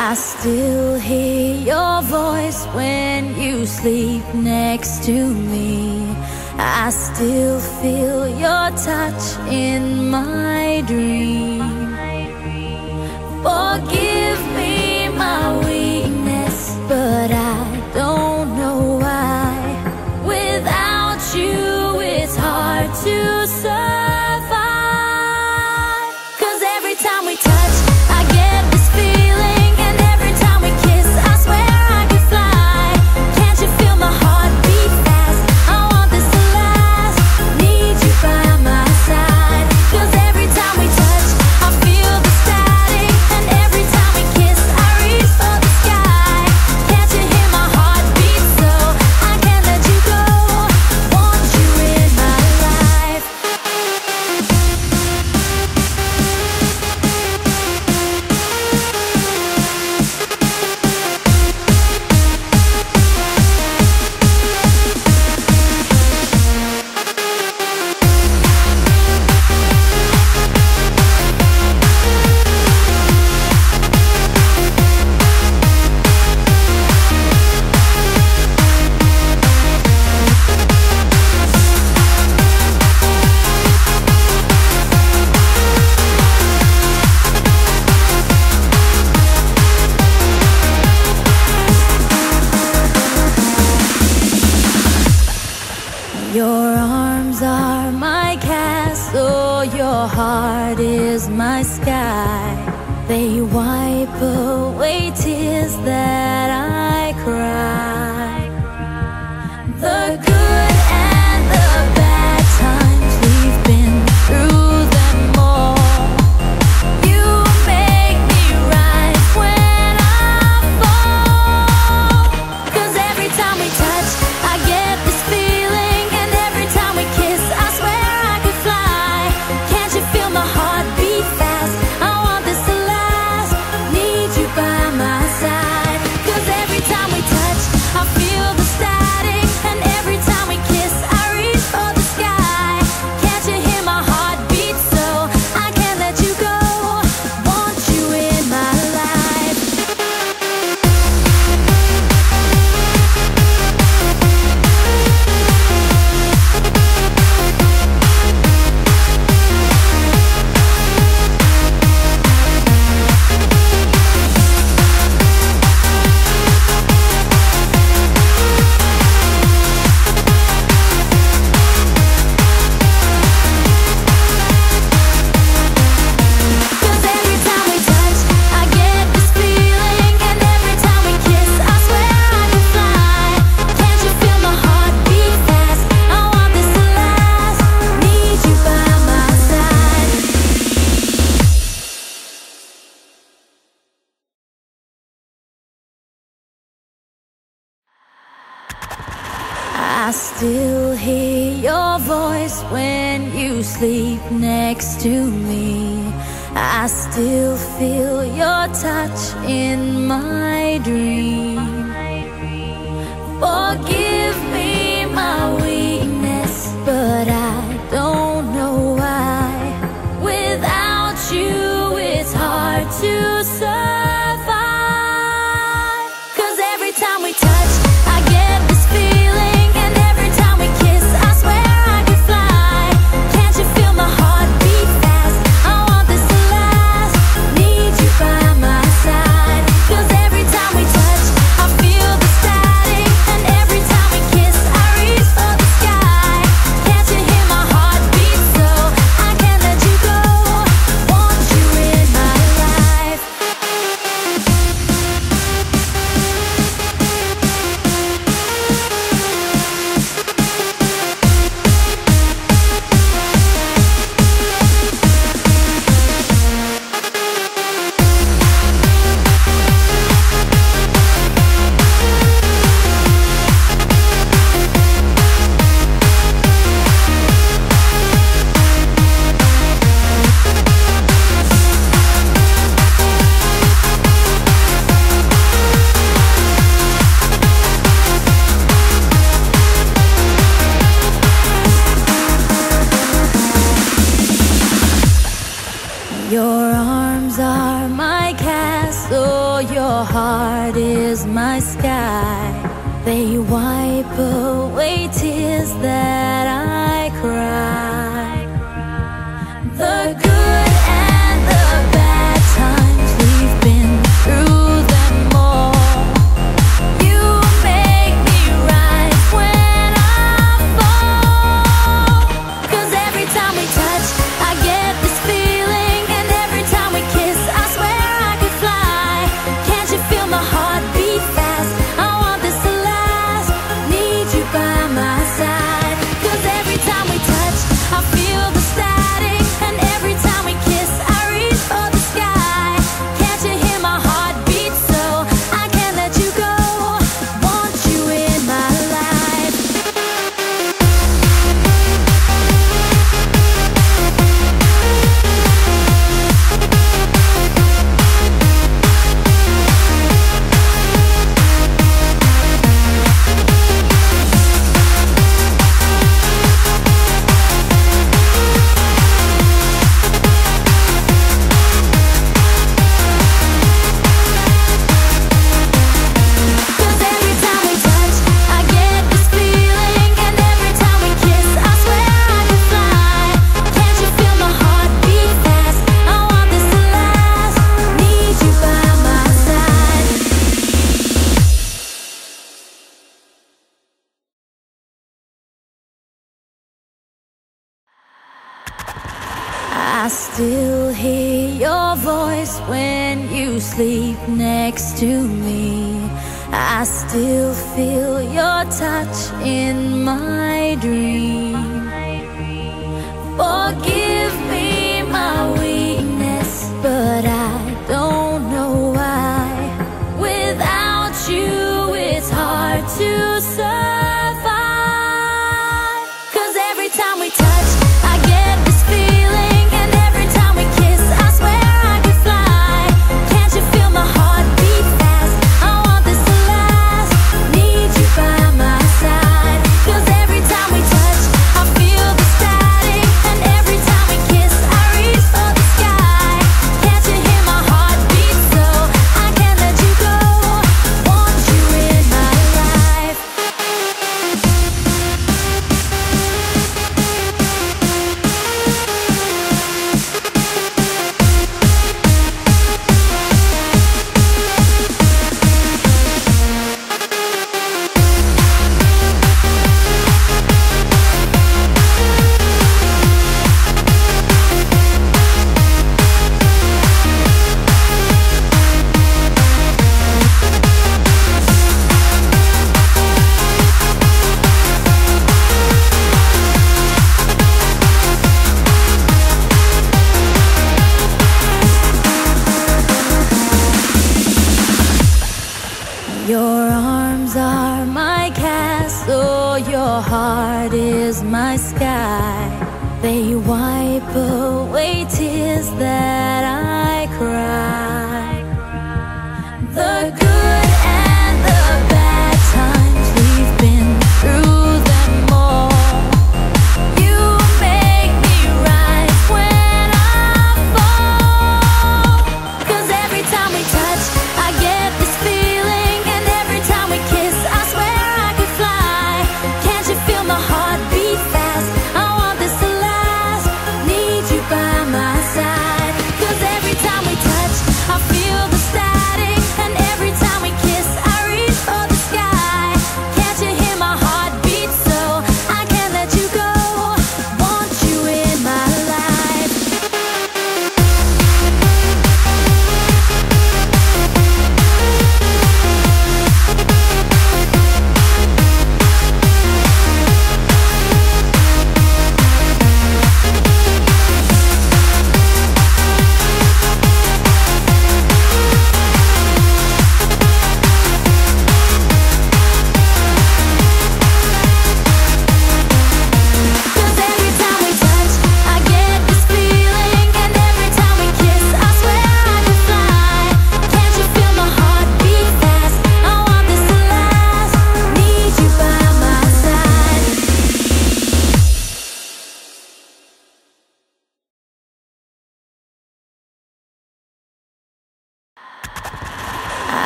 I still hear your voice when you sleep next to me. I still feel your touch in my dream. Forgive me my weakness, but I don't know why. Without you, it's hard to survive. 'Cause every time we touch, I get this feeling, and every time we kiss, I swear I could fly. Can't you feel my heart beat fast? I want this to last. Need you by my side. 'Cause every time we touch, I feel the static, and every time we kiss, I reach for the sky. Can't you hear my heart beat so I can't let you go? Want you in my life. Your arms are my castle, your heart is my sky. They wipe away tears that I cry. The good and the bad times, we've been through them all. You make me rise when I fall. 'Cause every time we touch, I get this feeling, and every time we kiss, I swear I could fly. Can't you feel my heart beat fast? I want this to last. Need you by my side. 'Cause every time we touch, I feel the static, and every time we kiss, I reach for the sky. Can't you hear my heart beat so I can't let you go? Want you in my life. Cause every time we touch, I get this feeling, and every time we kiss, I swear I could fly. Can't you feel my heart beat fast? I want this to last. Need you by my side. I still hear your voice when you sleep next to me. I still feel your touch in my dream. Forgive me my weakness, but I don't know why. Without you, it's hard to survive. 'Cause every time we touch, I get this feeling, and every time we kiss, I swear I could fly. Can't you feel my heart beat fast? I want this to last. Need you by my side. 'Cause every time we touch, I feel the static, and every time we kiss, I reach for the sky. Can't you hear my heart beat so I can't let you go? Want you in my life. Your arms are my castle, your heart is my sky. They wipe away tears that I cry. The good and the bad times, we've been through them all. You make me rise when I fall. 'Cause every time we touch, I get this feeling, and every time we kiss, I swear I could fly. Can't you feel my heart beat fast? I want this to last, need you by my side. 'Cause every time we touch, I feel the static, and every time we kiss, I reach for the sky. Can't you hear my heart beat so I can't let you go? Want you in my life. Cause every time we touch, I get this feeling, and every time we kiss, I swear I could fly. Can't you feel my heart beat fast? I want this to last, need you by my side. I still hear your voice when you sleep next to me. I still feel your touch in my dream. Forgive me my weakness, but I don't know why. Without you, it's hard to survive. 'Cause every time we touch, I get this feeling, and every time we kiss, I swear I could fly. Can't you feel my heart beat fast? I want this to last, need you by my side. 'Cause every time we touch, I feel the static, and every time we kiss, I reach for the sky. Can't you hear my heart beat so I can't let you go? Want you in my life. Your arms are my castle, your heart is my sky. They wipe away tears that I cry. The good and the bad times, we've been through them all. You make me rise when I fall. 'Cause every time we touch, I get this feeling, and every time we kiss, I swear I could fly. Can't you feel my heart beat fast? I want this to last, need you by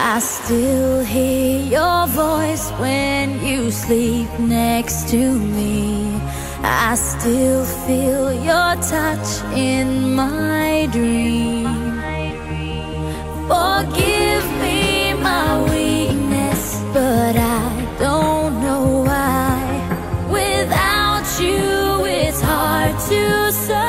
I still hear your voice when you sleep next to me. I still feel your touch in my dream. Forgive me my weakness, but I don't know why. Without you, it's hard to survive.